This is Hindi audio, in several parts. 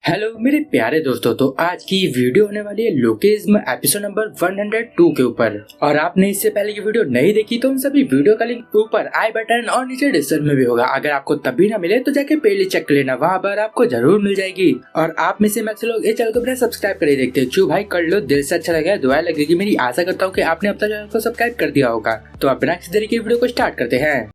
हेलो मेरे प्यारे दोस्तों, तो आज की वीडियो होने वाली है लोकेज्म एपिसोड नंबर 102 के ऊपर। और आपने इससे पहले की वीडियो नहीं देखी तो उन सभी वीडियो का लिंक ऊपर आई बटन और नीचे डिस्क्रिप्शन में भी होगा। अगर आपको तभी ना मिले तो जाके पहले चेक कर लेना, वहाँ पर आपको जरूर मिल जाएगी। और आप में से मैक्स लोग इस चैनल को अपना सब्सक्राइब कर देखते हैं, क्यों भाई कर लो, दिल से अच्छा लगा, दुआ लगेगी। मेरी आशा करता हूँ कि आपने अब तक चैनल को सब्सक्राइब कर दिया होगा। तो आप बिना किसी तरीके की वीडियो को स्टार्ट करते हैं।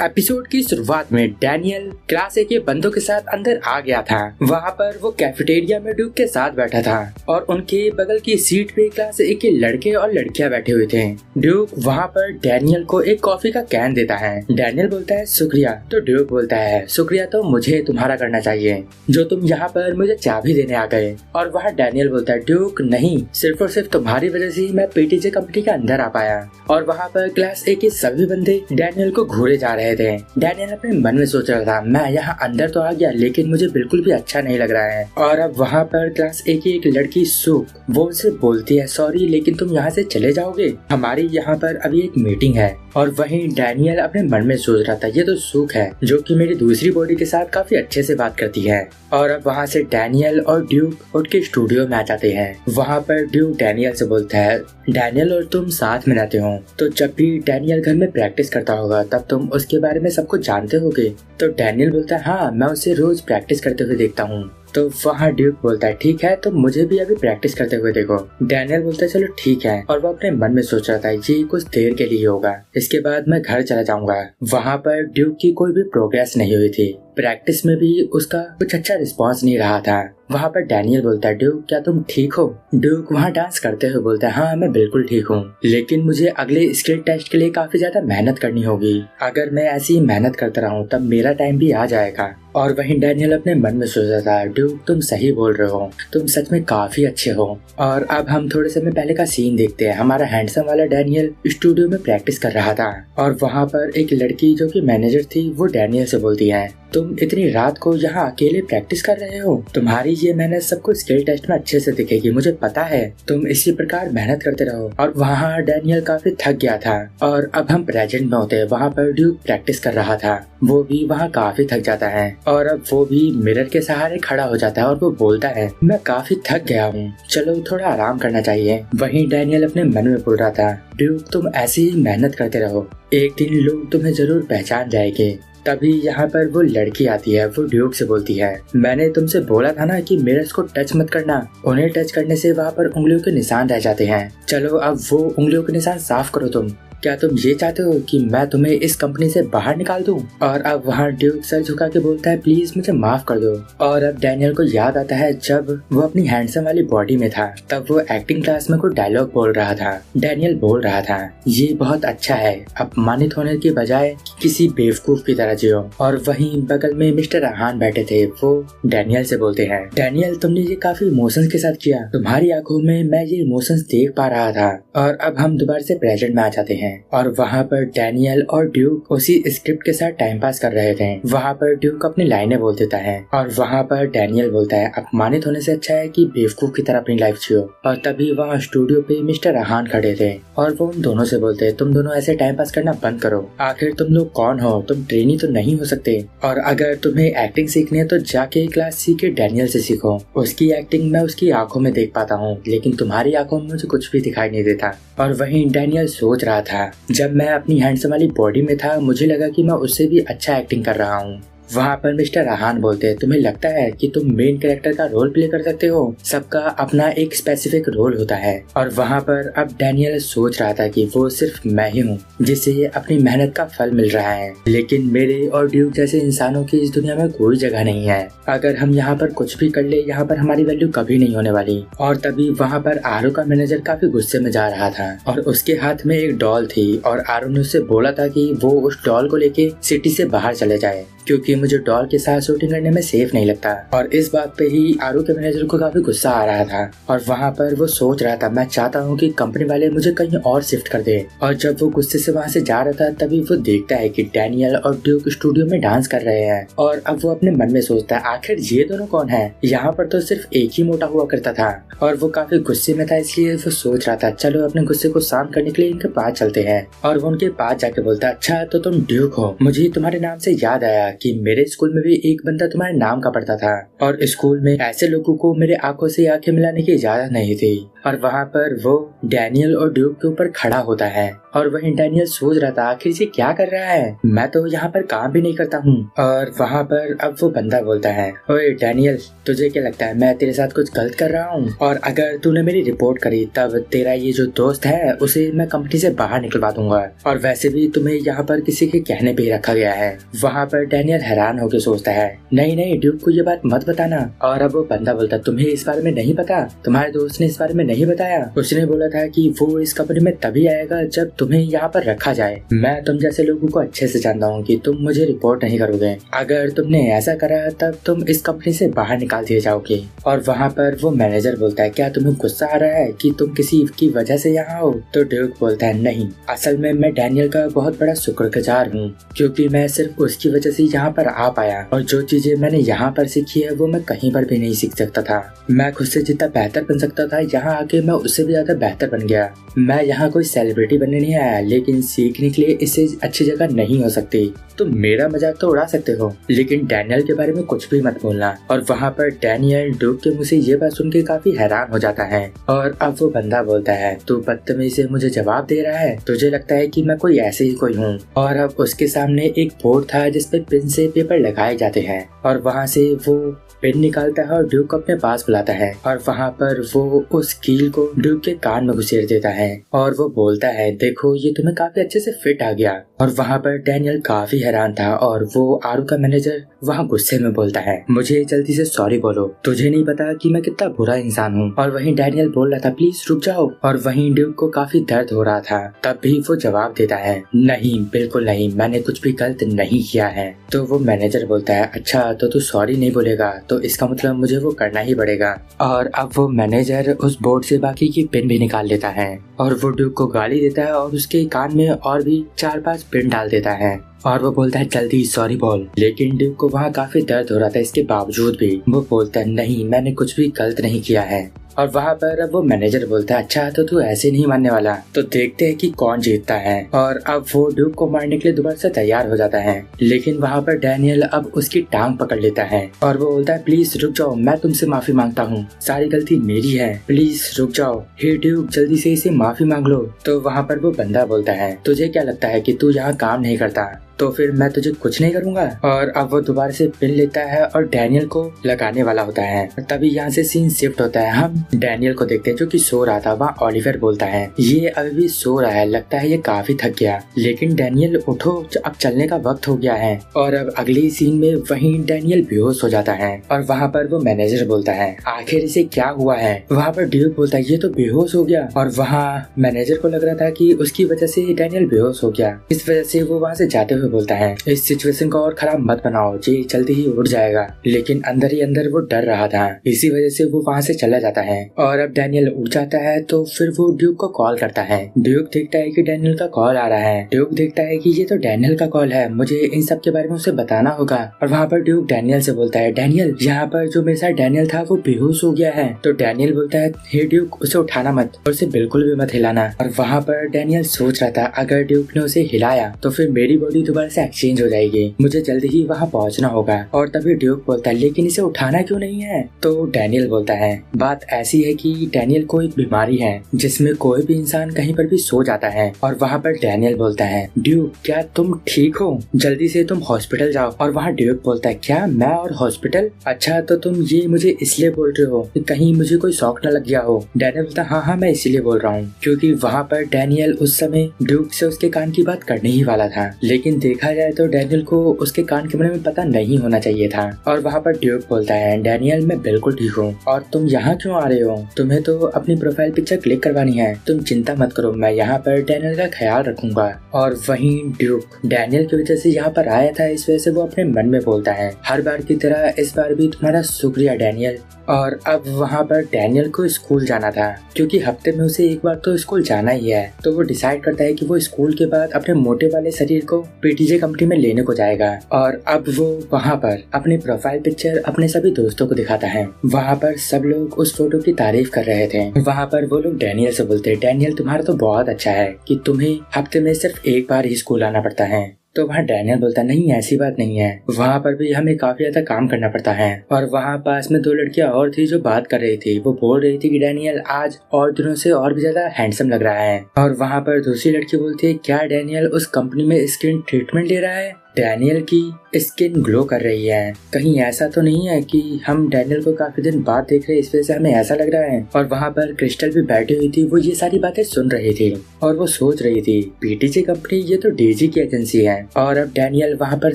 एपिसोड की शुरुआत में डैनियल क्लास ए के बंदों के साथ अंदर आ गया था। वहाँ पर वो कैफेटेरिया में ड्यूक के साथ बैठा था और उनके बगल की सीट पे क्लास ए के लड़के और लड़कियां बैठे हुए थे। ड्यूक वहाँ पर डैनियल को एक कॉफी का कैन देता है। डैनियल बोलता है शुक्रिया, तो ड्यूक बोलता है शुक्रिया तो मुझे तुम्हारा करना चाहिए जो तुम यहाँ पर मुझे चाबी देने आ गए। और वहाँ डैनियल बोलता है ड्यूक नहीं, सिर्फ और सिर्फ तुम्हारी वजह से ही मैं पीटीजे कंपनी के अंदर आ पाया। और वहाँ पर क्लास ए के सभी बंदे डैनियल को घूरे जा रहे थे। डैनियल अपने मन में सोच रहा था मैं यहाँ अंदर तो आ गया लेकिन मुझे बिल्कुल भी अच्छा नहीं लग रहा है। और अब वहाँ पर क्लास ए की एक लड़की सुक वो उसे बोलती है सॉरी लेकिन तुम यहाँ से चले जाओगे, हमारी यहाँ पर अभी एक मीटिंग है। और वहीं डैनियल अपने मन में सोच रहा था ये तो सुक है जो कि मेरी दूसरी बॉडी के साथ काफी अच्छे से बात करती है। और अब वहाँ से डैनियल और ड्यूक उनके स्टूडियो में आ जाते हैं। वहाँ पर ड्यूक डैनियल से बोलता है डैनियल और तुम साथ में रहते हो तो जब भी डैनियल घर में प्रैक्टिस करता होगा तब तुम उसके बारे में सब कुछ जानते होगे। तो डैनियल बोलता है हाँ, मैं उसे रोज प्रैक्टिस करते हुए देखता हूँ। तो वहाँ ड्यूक बोलता है ठीक है, तो मुझे भी अभी प्रैक्टिस करते हुए देखो। डैनियल बोलता है चलो ठीक है। और वो अपने मन में सोच रहा था ये कुछ देर के लिए होगा, इसके बाद मैं घर चला जाऊंगा। वहाँ पर ड्यूक की कोई भी प्रोग्रेस नहीं हुई थी, प्रैक्टिस में भी उसका कुछ अच्छा रिस्पांस नहीं रहा था। वहाँ पर डैनियल बोलता है ड्यूक क्या तुम ठीक हो? ड्यूक वहाँ डांस करते हुए बोलता है हाँ मैं बिल्कुल ठीक हूँ, लेकिन मुझे अगले स्किल टेस्ट के लिए काफी ज्यादा मेहनत करनी होगी। अगर मैं ऐसी ही मेहनत करता रहूँ तब मेरा टाइम भी आ जाएगा। और वहीं डैनियल अपने मन में सोच रहा था ड्यूक तुम सही बोल रहे हो, तुम सच में काफी अच्छे हो। और अब हम थोड़े समय पहले का सीन देखते हैं। हमारा हैंडसम वाला डैनियल स्टूडियो में प्रैक्टिस कर रहा था और वहाँ पर एक लड़की जो कि मैनेजर थी वो डैनियल से बोलती है तुम इतनी रात को यहाँ अकेले प्रैक्टिस कर रहे हो, तुम्हारी ये मेहनत सबको स्किल टेस्ट में अच्छे से दिखेगी, मुझे पता है, तुम इसी प्रकार मेहनत करते रहो। और वहाँ डैनियल काफी थक गया था। और अब हम प्रेजेंट में होते हैं। वहाँ पर ड्यूक प्रैक्टिस कर रहा था, वो भी वहाँ काफी थक जाता है और अब वो भी मिरर के सहारे खड़ा हो जाता है और वो बोलता है मैं काफी थक गया हूँ, चलो थोड़ा आराम करना चाहिए। वहीं डैनियल अपने मन में बोल रहा था ड्यूक तुम ऐसी ही मेहनत करते रहो, एक दिन लोग तुम्हें जरूर पहचान जाएंगे। तभी यहाँ पर वो लड़की आती है, वो ड्यूक से बोलती है मैंने तुमसे बोला था ना कि मिरर्स को टच मत करना, उन्हें टच करने से वहाँ पर उंगलियों के निशान रह जाते हैं, चलो अब वो उंगलियों के निशान साफ करो तुम। क्या तुम ये चाहते हो कि मैं तुम्हें इस कंपनी से बाहर निकाल दूं? और अब वहाँ ड्यूक सर झुका के बोलता है प्लीज मुझे माफ कर दो। और अब डैनियल को याद आता है जब वो अपनी हैंडसम वाली बॉडी में था तब वो एक्टिंग क्लास में कोई डायलॉग बोल रहा था। डैनियल बोल रहा था ये बहुत अच्छा है, अपमानित होने की बजाय किसी बेवकूफ की तरह जियो। और वहीं बगल में मिस्टर रहान बैठे थे, वो डैनियल से बोलते हैं डैनियल तुमने ये काफी इमोशंस के साथ किया, तुम्हारी आंखों में मैं ये इमोशंस देख पा रहा था। और अब हम दोबारा से प्रेजेंट में आ जाते हैं और वहाँ पर डैनियल और ड्यूक उसी स्क्रिप्ट के साथ टाइम पास कर रहे थे। वहाँ पर ड्यूक अपनी लाइनें बोल देता है और वहाँ पर डैनियल बोलता है अपमानित होने से अच्छा है कि बेवकूफ की तरह अपनी लाइफ जियो। और तभी वहाँ स्टूडियो पे मिस्टर रहान खड़े थे और वो उन दोनों से बोलते हैं तुम दोनों ऐसे टाइम पास करना बंद करो, आखिर तुम लोग कौन हो, तुम ट्रेनी तो नहीं हो सकते। और अगर तुम्हें एक्टिंग सीखनी है तो जाके क्लास सी के डैनियल से सीखो, उसकी एक्टिंग मैं उसकी आंखों में देख पाता हूँ लेकिन तुम्हारी आंखों में मुझे कुछ भी दिखाई नहीं देता। और वहीं डैनियल सोच रहा था जब मैं अपनी हैंडसम वाली बॉडी में था मुझे लगा कि मैं उससे भी अच्छा एक्टिंग कर रहा हूँ। वहाँ पर मिस्टर रहान बोलते हैं तुम्हें लगता है कि तुम मेन कैरेक्टर का रोल प्ले कर सकते हो, सबका अपना एक स्पेसिफिक रोल होता है। और वहाँ पर अब डैनियल सोच रहा था कि वो सिर्फ मैं ही हूँ जिसे अपनी मेहनत का फल मिल रहा है, लेकिन मेरे और ड्यूक जैसे इंसानों की इस दुनिया में कोई जगह नहीं है। अगर हम यहाँ पर कुछ भी कर ले यहाँ पर हमारी वैल्यू कभी नहीं होने वाली। और तभी वहाँ पर आरू का मैनेजर काफी गुस्से में जा रहा था और उसके हाथ में एक डॉल थी और आरू ने उससे बोला था कि वो उस डॉल को लेके सिटी से बाहर चले जाए। क्योंकि मुझे डॉल के साथ शूटिंग करने में सेफ नहीं लगता। और इस बात पे ही आरू के मैनेजर को काफी गुस्सा आ रहा था और वहाँ पर वो सोच रहा था मैं चाहता हूँ कि कंपनी वाले मुझे कहीं और शिफ्ट कर दे। और जब वो गुस्से से वहाँ से जा रहा था तभी वो देखता है कि डैनियल और ड्यूक स्टूडियो में डांस कर रहे हैं। और अब वो अपने मन में सोचता है आखिर ये दोनों कौन है, यहाँ पर तो सिर्फ एक ही मोटा हुआ करता था। और वो काफी गुस्से में था, इसलिए वो सोच रहा था चलो अपने गुस्से को शांत करने के लिए इनके पास चलते हैं। और वो उनके पास जाके बोलता अच्छा तो तुम ड्यूक हो, मुझे तुम्हारे नाम से याद आया कि मेरे स्कूल में भी एक बंदा तुम्हारे नाम का पढ़ता था और स्कूल में ऐसे लोगों को मेरे आंखों से आंखें मिलाने की इजाजत नहीं थी। और वहाँ पर वो डैनियल और ड्यूक के ऊपर खड़ा होता है और वहीं डैनियल सोच रहा था आखिर ये क्या कर रहा है, मैं तो यहाँ पर काम भी नहीं करता हूँ। और वहाँ पर अब वो बंदा बोलता है ओए डैनियल, तुझे क्या लगता है मैं तेरे साथ कुछ गलत कर रहा हूँ? और अगर तूने मेरी रिपोर्ट करी तब तेरा ये जो दोस्त है उसे मैं कंपनी से बाहर निकलवा दूंगा। और वैसे भी तुम्हें यहाँ पर किसी के कहने पे ही रखा गया है। वहाँ पर डैनियल हैरान होकर सोचता है नहीं नहीं ड्यूक को ये बात मत बताना। और अब वो बंदा बोलता तुम्हें इस बारे में नहीं पता, तुम्हारे दोस्त ने इस बारे में नहीं बताया, उसने बोला था कि वो इस कंपनी में तभी आएगा जब तुम्हें यहाँ पर रखा जाए। मैं तुम जैसे लोगों को अच्छे से जानता हूँ कि तुम मुझे रिपोर्ट नहीं करोगे, अगर तुमने ऐसा करा तब तुम इस कंपनी से बाहर निकाल दिए जाओगे। और वहाँ पर वो मैनेजर बोलता है क्या तुम्हें गुस्सा आ रहा है कि तुम किसी की वजह से यहाँ हो? तो ड्यूक बोलता है नहीं, असल में मैं डैनियल का बहुत बड़ा शुक्रगुजार हूँ क्योंकि मैं सिर्फ उसकी वजह से यहाँ पर आ पाया और जो चीजें मैंने यहाँ पर सीखी है वो मैं कहीं पर भी नहीं सीख सकता था। मैं खुद से जितना बेहतर बन सकता था यहाँ आके मैं उससे भी ज्यादा बेहतर बन गया। मैं यहाँ कोई सेलिब्रिटी बनने नहीं आया, लेकिन सीखने के लिए इससे अच्छी जगह नहीं हो सकती। तुम मेरा मजाक तो उड़ा सकते हो लेकिन डैनियल के बारे में कुछ भी मत बोलना। और वहाँ पर डैनियल ड्यूक के मुँह से ये बात सुन के काफी हैरान हो जाता है। और अब वो बंदा बोलता है तू बदतमीजी से मुझे जवाब दे रहा है, तुझे लगता है कि मैं कोई ऐसे ही कोई हूँ? और अब उसके सामने एक बोर्ड था जिसपे पेन से पेपर लगाए जाते हैं और वहाँ से वो पेन निकालता है और ड्यूक को अपने पास बुलाता है। और वहाँ पर वो उस कील को ड्यूक के कान में घुसेड़ देता है और वो बोलता है देखो ये तुम्हें काफी अच्छे से फिट आ गया। और वहाँ पर डैनियल काफी हैरान था और वो आरू का मैनेजर वहाँ गुस्से में बोलता है मुझे जल्दी से सॉरी बोलो, तुझे नहीं पता कि मैं कितना बुरा इंसान हूँ। और वहीं डैनियल बोल रहा था प्लीज रुक जाओ। और वहीं ड्यूक को काफी दर्द हो रहा था, तब भी वो जवाब देता है नहीं बिल्कुल नहीं, मैंने कुछ भी गलत नहीं किया है। तो वो मैनेजर बोलता है अच्छा तो तू सॉरी नहीं बोलेगा तो इसका मतलब मुझे वो करना ही पड़ेगा। और अब वो मैनेजर उस बोर्ड से बाकी की पेन भी निकाल लेता है और वो ड्यूक को गाली देता है और उसके कान में और भी 4-5 पेन डाल देता है और वो बोलता है जल्दी सॉरी बोल। लेकिन ड्यूक को वहाँ काफी दर्द हो रहा था, इसके बावजूद भी वो बोलता है नहीं मैंने कुछ भी गलत नहीं किया है। और वहाँ पर अब वो मैनेजर बोलता है अच्छा तो तू ऐसे नहीं मानने वाला, तो देखते हैं कि कौन जीतता है। और अब वो ड्यूक को मारने के लिए दोबारा से तैयार हो जाता है, लेकिन वहाँ पर डैनियल अब उसकी टांग पकड़ लेता है और वो बोलता है प्लीज रुक जाओ, मैं तुमसे माफी मांगता हूँ, सारी गलती मेरी है, प्लीज रुक जाओ, हे ड्यूक जल्दी से इसे माफी मांग लो। तो वहाँ पर वो बंदा बोलता है तुझे क्या लगता है कि तू यहाँ काम नहीं करता तो फिर मैं तुझे कुछ नहीं करूंगा। और अब वो दोबारा से पिन लेता है और डैनियल को लगाने वाला होता है। तभी यहाँ से सीन शिफ्ट होता है, हम डैनियल को देखते हैं जो कि सो रहा था। वहाँ ओलिवर बोलता है ये अभी भी सो रहा है, लगता है ये काफी थक गया। लेकिन डैनियल उठो, अब चलने का वक्त हो गया है। और अब अगली सीन में वहीं डैनियल बेहोश हो जाता है और वहाँ पर वो मैनेजर बोलता है आखिर इसे क्या हुआ है। वहाँ पर ड्यूक बोलता है ये तो बेहोश हो गया। और वहाँ मैनेजर को लग रहा था कि उसकी वजह से डैनियल बेहोश हो गया, इस वजह से वो वहाँ से जाते हुए बोलता है इस सिचुएशन को और खराब मत बनाओ, जी जल्दी ही उठ जाएगा। लेकिन अंदर ही अंदर वो डर रहा था, इसी वजह से वो वहाँ से चला जाता है। और अब डैनियल उठ जाता है तो फिर वो ड्यूक को कॉल करता है। ड्यूक देखता है कि डैनियल का कॉल आ रहा है। ड्यूक देखता है कि ये तो डैनियल का कॉल है, मुझे इन सब के बारे में उसे बताना होगा। और वहाँ पर ड्यूक डैनियल से बोलता है डैनियल यहाँ पर जो मेरे साथ डैनियल था वो बेहोश हो गया है। तो डैनियल बोलता है हे ड्यूक उसे उठाना मत और उसे बिल्कुल भी मत हिलाना। और वहाँ पर डैनियल सोच रहा था अगर ड्यूक ने उसे हिलाया तो फिर मेरी बॉडी दोबारा से चेंज हो जाएगी, मुझे जल्दी ही वहाँ पहुँचना होगा। और तभी ड्यूक बोलता है लेकिन इसे उठाना क्यों नहीं है। तो डैनियल बोलता है बात ऐसी है कि डैनियल को एक बीमारी है जिसमें कोई भी इंसान कहीं पर भी सो जाता है। और वहाँ पर डैनियल बोलता है ड्यूक क्या तुम ठीक हो, जल्दी से तुम हॉस्पिटल जाओ। और वहाँ ड्यूक बोलता है क्या मैं और हॉस्पिटल, अच्छा तो तुम ये मुझे इसलिए बोल रहे हो कि कहीं मुझे कोई शौक न लग गया हो। डैनियल बोलता है हाँ मैं इसीलिए बोल रहा हूँ, क्योंकि वहाँ पर डैनियल उस समय ड्यूक से उसके कान की बात करने ही वाला था। लेकिन देखा जाए तो डैनियल को उसके कान के बारे में पता नहीं होना चाहिए था। और वहाँ पर ड्यूक बोलता है, डैनियल मैं बिल्कुल ठीक हूँ, और तुम यहाँ क्यों आ रहे हो? तुम्हें तो अपनी प्रोफाइल पिक्चर क्लिक करवानी है, तुम चिंता मत करो, मैं यहाँ पर डैनियल का ख्याल रखूंगा। और वहीं ड्यूक डैनियल की वजह से यहाँ पर आया था, इस वजह से वो अपने मन में बोलता है, हर बार की तरह इस बार भी तुम्हारा शुक्रिया डैनियल। और अब वहाँ पर डैनियल को स्कूल जाना था, क्योंकि हफ्ते में उसे एक बार तो स्कूल जाना ही है। तो वो डिसाइड करता है कि वो स्कूल के बाद अपने मोटे वाले शरीर को पीटीजे कंपनी में लेने को जाएगा। और अब वो वहाँ पर अपनी प्रोफाइल पिक्चर अपने सभी दोस्तों को दिखाता है। वहाँ पर सब लोग उस फोटो की तारीफ कर रहे थे। वहाँ पर वो लोग डैनियल से बोलते हैं, डैनियल तुम्हारा तो बहुत अच्छा है कि तुम्हें हफ्ते में सिर्फ एक बार ही स्कूल आना पड़ता है। तो वहाँ डैनियल बोलता है, नहीं ऐसी बात नहीं है, वहाँ पर भी हमें काफी ज्यादा काम करना पड़ता है। और वहाँ पास में 2 लड़कियां और थी जो बात कर रही थी। वो बोल रही थी कि डैनियल आज और दिनों से और भी ज्यादा हैंडसम लग रहा है। और वहाँ पर दूसरी लड़की बोलती है, क्या डैनियल उस कंपनी में स्किन ट्रीटमेंट ले रहा है? डैनियल की स्किन ग्लो कर रही है, कहीं ऐसा तो नहीं है कि हम डैनियल को काफी दिन बाद देख रहे हैं, इस वजह से हमें ऐसा लग रहा है। और वहाँ पर क्रिस्टल भी बैठी हुई थी, वो ये सारी बातें सुन रही थी और वो सोच रही थी, पीटीजे कंपनी ये तो डीजी की एजेंसी है। और अब डैनियल वहाँ पर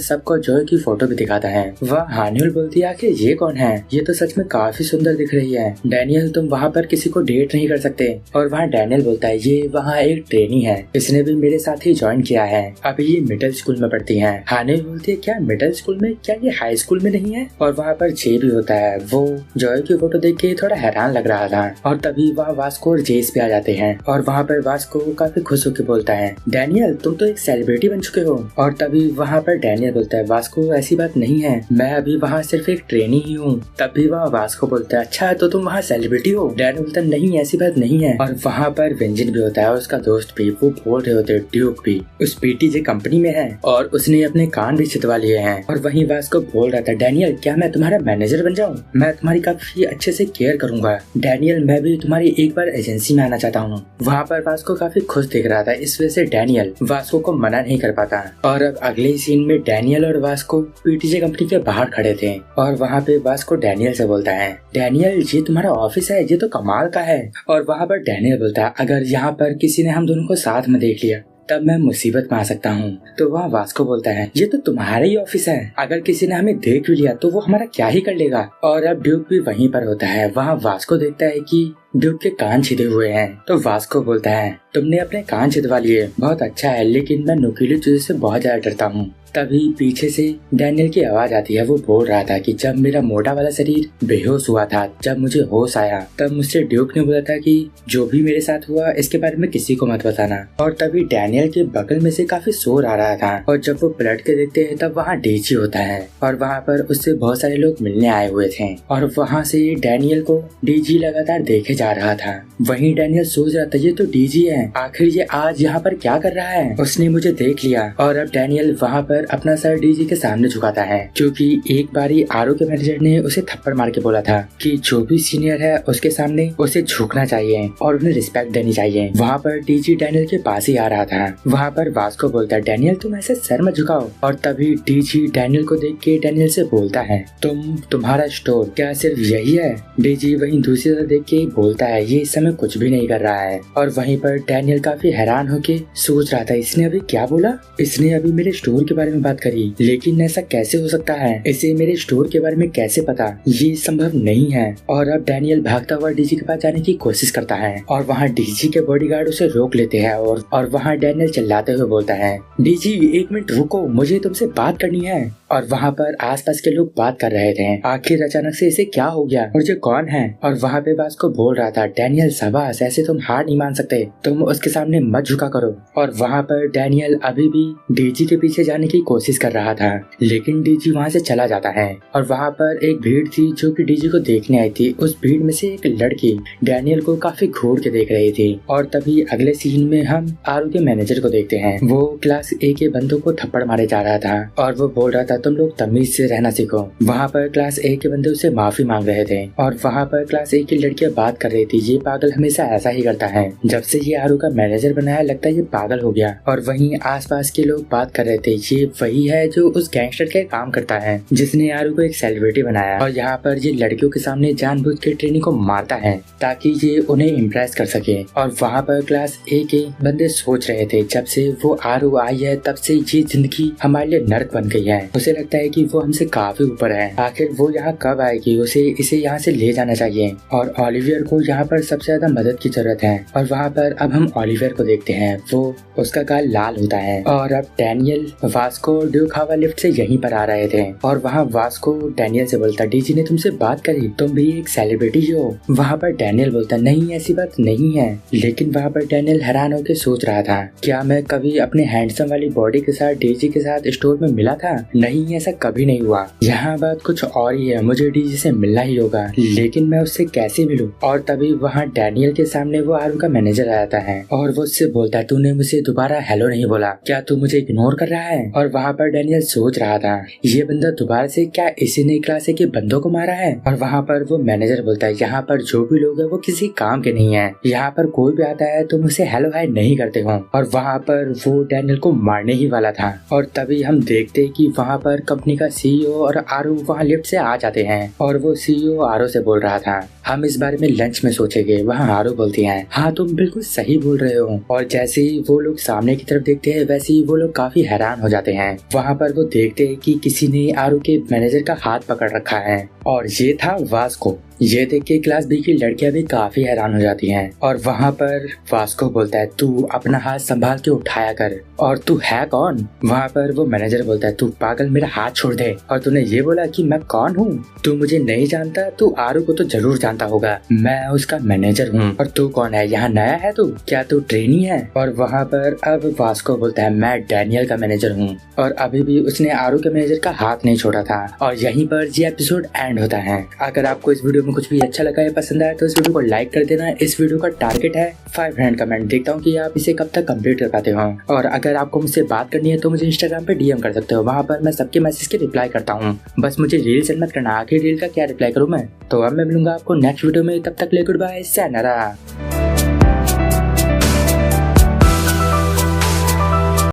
सबको जॉय की फोटो भी दिखाता है। वह हानियल बोलती है, आखिर ये कौन है? ये तो सच में काफी सुंदर दिख रही है। डैनियल तुम वहाँ पर किसी को डेट नहीं कर सकते। और वहाँ डैनियल बोलता है, ये वहाँ एक ट्रेनी है, इसने भी मेरे साथ ही ज्वाइन किया है, अभी ये मिडिल स्कूल में पढ़ती है। हानियल बोलती है, क्या मिडिल स्कूल में? क्या ये हाई स्कूल में नहीं है? और वहाँ पर जे भी होता है, वो जॉय की फोटो देख के थोड़ा हैरान लग रहा था। और तभी वहाँ वास्को और जेस पे आ जाते हैं। और वहाँ पर वास्को काफी खुश होकर बोलता है, डैनियल तुम तो एक सेलिब्रिटी बन चुके हो। और तभी वहाँ पर डैनियल बोलता है, वास्को ऐसी बात नहीं है, मैं अभी वहाँ सिर्फ एक ट्रेनी ही हूँ। तभी वहाँ वास्को बोलता है, अच्छा तो तुम वहाँ सेलिब्रिटी हो? डैनियल बोलता है, नहीं ऐसी बात नहीं है। और वहाँ पर व्यंजन भी होता है और उसका दोस्त भी, वो बोल रहे होते ड्यूक भी उस पीटीजे कंपनी में है और उसने अपने कान भी छिदवा लिए हैं। और वहीं वास्को बोल रहा था, डैनियल क्या मैं तुम्हारा मैनेजर बन जाऊं? मैं तुम्हारी काफी अच्छे से केयर करूंगा। डैनियल मैं भी तुम्हारी एक बार एजेंसी में आना चाहता हूँ। वहाँ पर वास्को काफी खुश दिख रहा था, इस वजह से डैनियल वास्को को मना नहीं कर पाता। और अब अगले सीन में डैनियल और वास्को पीटीजे कंपनी के बाहर खड़े थे। और वहाँ पे वास्को डैनियल से बोलता है, डैनियल ये तुम्हारा ऑफिस है, ये तो कमाल का है। और वहाँ पर डैनियल बोलता है, अगर यहाँ पर किसी ने हम दोनों को साथ में देख लिया तब मैं मुसीबत में आ सकता हूँ। तो वहाँ वास्को बोलता है, ये तो तुम्हारा ही ऑफिस है, अगर किसी ने हमें देख भी लिया तो वो हमारा क्या ही कर लेगा। और अब ड्यूक भी वहीं पर होता है। वहाँ वास्को देखता है कि ड्यूक के कान छिदे हुए हैं। तो वास्को बोलता है, तुमने अपने कान छिदवा लिए, बहुत अच्छा है, लेकिन मैं नुकीली चीजों से बहुत ज्यादा डरता हूँ। तभी पीछे से डैनियल की आवाज आती है। वो बोल रहा था कि जब मेरा मोटा वाला शरीर बेहोश हुआ था, जब मुझे होश आया, तब मुझसे ड्यूक ने बोला था कि जो भी मेरे साथ हुआ इसके बारे में किसी को मत बताना। और तभी डैनियल के बगल में से काफी शोर आ रहा था और जब वो पलट के देखते हैं तब वहाँ डीजी होता है और वहाँ पर उससे बहुत सारे लोग मिलने आए हुए थे। और वहाँ से डैनियल को डीजी लगातार देखे जा रहा था। वहीं डैनियल सोच रहा था, ये तो डीजी है, आखिर ये आज यहाँ पर क्या कर रहा है? उसने मुझे देख लिया। और अब डैनियल वहाँ पर अपना सर डीजी के सामने झुकाता है, क्योंकि एक बारी आरओ के मैनेजर ने उसे थप्पड़ मार के बोला था कि जो भी सीनियर है उसके सामने उसे झुकना चाहिए और उन्हें रिस्पेक्ट देनी चाहिए। वहाँ पर डीजी डैनियल के पास ही आ रहा था। वहाँ पर वास्को बोलता है, डैनियल तुम ऐसे सर मत झुकाओ। और तभी डीजी डैनियल को देख के डैनियल से बोलता है, तुम्हारा स्टोर क्या सिर्फ यही है? डीजी वहीं दूसरी तरफ देख के बोलता है, ये इस समय कुछ भी नहीं कर रहा है। और वहीं पर डैनियल काफी हैरान होके सोच रहा था, इसने अभी क्या बोला? इसने अभी मेरे स्टोर के बारे में बात करी, लेकिन ऐसा कैसे हो सकता है? इसे मेरे स्टोर के बारे में कैसे पता? ये संभव नहीं है। और अब डैनियल भागता हुआ डीजी के पास जाने की कोशिश करता है और वहाँ डीजी के बॉडीगार्ड उसे रोक लेते हैं। और वहाँ डैनियल चिल्लाते हुए बोलता है, डीजी 1 मिनट रुको, मुझे तुमसे बात करनी है। और वहाँ पर आसपास के लोग बात कर रहे थे, आखिर अचानक से इसे क्या हो गया और ये कौन है? और वहाँ पे वास्को बोल रहा था, डैनियल शाबाश, ऐसे तुम हार नहीं मान सकते, तुम उसके सामने मत झुका करो। और वहाँ पर डैनियल अभी भी डीजी के पीछे जाने की कोशिश कर रहा था, लेकिन डीजी वहाँ से चला जाता है। और वहाँ पर एक भीड़ थी जो कि डीजी को देखने आई थी। उस भीड़ में से एक लड़की डैनियल को काफी घूर के देख रही थी। और तभी अगले सीन में हम आरओ के मैनेजर को देखते हैं। वो क्लास ए के बंदों को थप्पड़ मारे जा रहा था और वो बोल रहा था, तुम लोग तमीज से रहना सीखो। वहाँ पर क्लास ए के बंदे उसे माफी मांग रहे थे और वहाँ पर क्लास ए की लड़कियां बात कर रही थी, ये पागल हमेशा ऐसा ही करता है, जब से ये आरओ का मैनेजर बनाया लगता है ये पागल हो गया। और वहीं आसपास के लोग बात कर रहे थे, ये वही है जो उस गैंगस्टर के काम करता है जिसने आरू को एक सेलिब्रिटी बनाया, और यहाँ पर ये लड़कियों के सामने जानबूझ के ट्रेनी को मारता है ताकि ये उन्हें इम्प्रेस कर सके। और वहाँ पर क्लास ए के बंदे सोच रहे थे जब से वो आरू आई है तब से ये जिंदगी हमारे लिए नर्क बन गई है। उसे लगता है कि वो हमसे काफी ऊपर है, आखिर वो यहाँ कब आएगी, उसे इसे यहाँ से ले जाना चाहिए। और ओलिवियर को यहाँ पर सबसे ज्यादा मदद की जरूरत है। और वहाँ पर अब हम ओलिवियर को देखते हैं, वो उसका गाल लाल होता है। और अब डैनियल वास्को ड्यूक हवा लिफ्ट से यहीं पर आ रहे थे और वहाँ वास्को डैनियल से बोलता, डीजी ने तुमसे बात करी, तुम भी एक सेलिब्रिटी हो। वहाँ पर डैनियल बोलता, नहीं ऐसी बात नहीं है। लेकिन वहाँ पर डैनियल हैरान होकर सोच रहा था, क्या मैं कभी अपने हैंडसम वाली बॉडी के साथ डीजी के साथ स्टोर में मिला था? नहीं, ऐसा कभी नहीं हुआ। यहाँ बात कुछ और ही है, मुझे डीजी से मिलना ही होगा, लेकिन मैं उससे कैसे मिलूं? और तभी वहाँ डैनियल के सामने वो आरू का मैनेजर आ जाता है और वो उससे बोलता है, तूने मुझे दोबारा हेलो नहीं बोला, क्या तू मुझे इग्नोर कर रहा है? और वहाँ पर डैनियल सोच रहा था, ये बंदा दोबारा से क्या इसी नई क्लास के बंदों को मारा है? और वहाँ पर वो मैनेजर बोलता है, यहाँ पर जो भी लोग हैं वो किसी काम के नहीं है, यहाँ पर कोई भी आता है तो मुझसे हेलो हाय नहीं करते हो। और वहाँ पर वो डैनियल को मारने ही वाला था और तभी हम देखते कि वहाँ पर कंपनी का सीईओ और आरू वहाँ लिफ्ट से आ जाते हैं और वो सीईओ आरू से बोल रहा था, हम इस बारे में लंच में सोचेंगे। वहाँ आरू बोलती है, हाँ तुम बिल्कुल सही बोल रहे हो। और जैसे ही वो लोग सामने की तरफ देखते हैं वैसे ही वो लोग काफी हैरान हो जाते हैं। वहाँ पर वो देखते हैं कि किसी ने आरू के मैनेजर का हाथ पकड़ रखा है और ये था वास्को। ये देख के क्लास बी की लड़कियां भी काफी हैरान हो जाती हैं। और वहाँ पर वास्को बोलता है, तू अपना हाथ संभाल के उठाया कर, और तू है कौन? वहाँ पर वो मैनेजर बोलता है, तू पागल मेरा हाथ छोड़ दे, और तूने ये बोला कि मैं कौन हूँ? तू मुझे नहीं जानता, तू आरू को तो जरूर जानता होगा, मैं उसका मैनेजर हूँ। और तू कौन है? यहाँ नया है तू? क्या तू ट्रेनी है? और वहाँ पर अब वास्को बोलता है, मैं डैनियल का मैनेजर हूँ। और अभी भी उसने आरू के मैनेजर का हाथ नहीं छोड़ा था। और यहीं पर ये एपिसोड एंड होता है। अगर आपको इस वीडियो में कुछ भी अच्छा लगा या पसंद आया तो इस वीडियो को लाइक कर देना। इस वीडियो का टारगेट है 500 कमेंट। देखता हूँ कि आप इसे कब तक कंप्लीट कर पाते हो। और अगर आपको मुझसे बात करनी है तो मुझे इंस्टाग्राम पे डीएम कर सकते हो, वहाँ पर मैं सबके मैसेज के रिप्लाई करता हूँ। बस मुझे रील सेंड मत करना, आखिर रील का क्या रिप्लाई करूँ मैं। तो अब मैं मिलूंगा आपको नेक्स्ट वीडियो में, तब तक ले गुड बाय, sayonara।